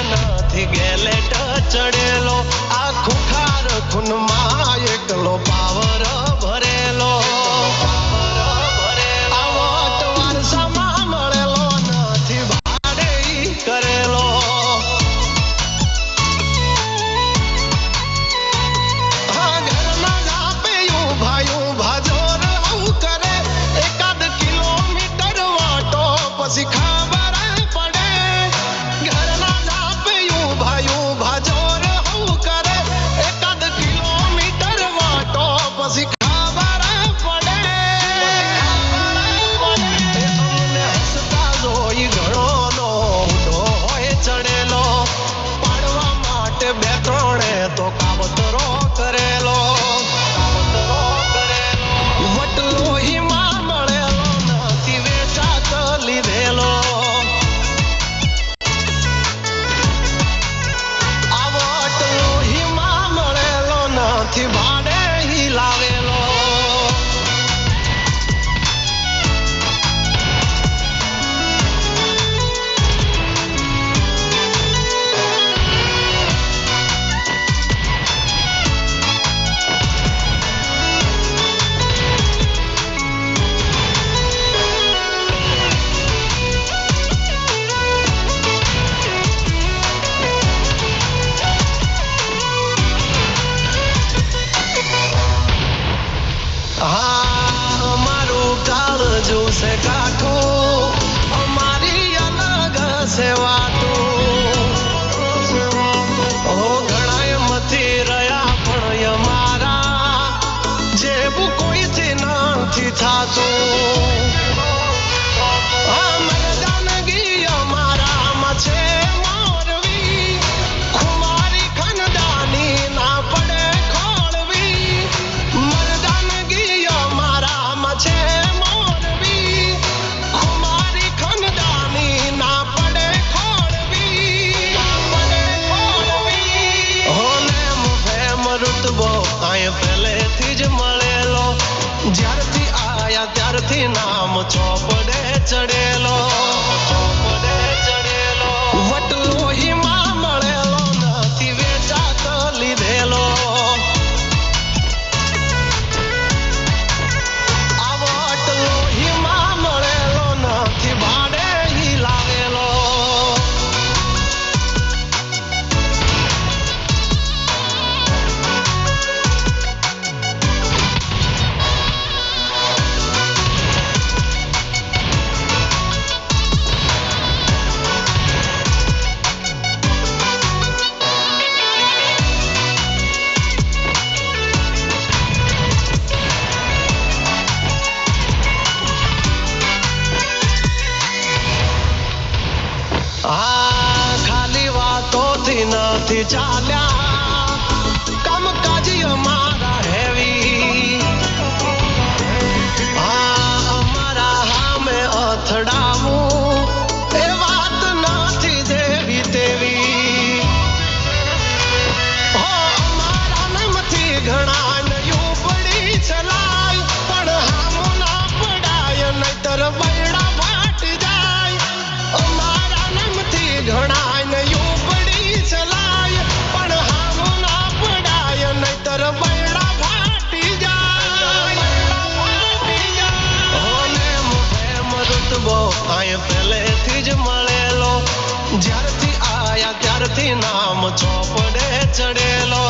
નથી ગેલેટ ચડેલો, આ ખુખાર ખૂનમાં એકલો પાવર ભરેલો. આવો તો વારસામાં મળેલો નથી ભાડે કરેલો. હા ઘરના જાપે ભાઈ ભાજોર આવું કરે, એકાદ કિલોમીટર વાટો પછી ખબર પડે. ઘરના જાપે ભાઈ ભાજોર આવું કરે, એકાદ કિલોમીટર વાટો પછી ખબર પડે. અમને હસતા જોઈ ઘણોનો ઉડો હોય ચડેલો, પાડવા માટે બે ત્રણે તો કાવતરો કરેલો. વટલો હિમા મળેલો નથી વેચાત લીધેલો. આ વટલો હિમા મળેલો નથી ભાડે લાવેલો. હા અમારું કાળજું છે કાઠું, અમારી અલગ છે વાતું. ઘણા એમથી રહ્યા પણ અમારા જેવું કોઈથી નથી થાતું. મરદાનગી અમારામાં છે મોરવી, ખુમારી ખનદાની ના પડે ખોળવી. મરદાનગી અમારામાં છે મોરવી, ખુમારી ખનદાની ના પડે ખોળવી. હોને ફેમ રુતબો આય પહેલેથી જ મળેલો, જ્યારથી આયા ત્યારથી નામ ચોપડે ચડેલો. વટલો હિમા મળેલો નથી વેચાત લીધેલો. આ વટલો હિમા મળેલો નથી ભાડે લાવેલો. આ ખાલી વાતોથી નથી ચાલ્યા, કામકાજી અમારા હેવી. અમારા હામે અથડાવું એ વાત નથી જેવી તેવી. અમારા નામથી ઘણા નયું પડી ચલાય, પણ હામો ના પડાય નહીતર બૈડા ફાટી જાય. અમારા નામથી ઘણા નયું પડી ચલાય, પણ હામો ના પડાય નહીતર બૈડા ફાટી જાય. હોને ફેમ રુતબો આય પહેલેથી જ મળેલો, જ્યારથી આયા ત્યારથી નામ ચોપડે ચડેલો.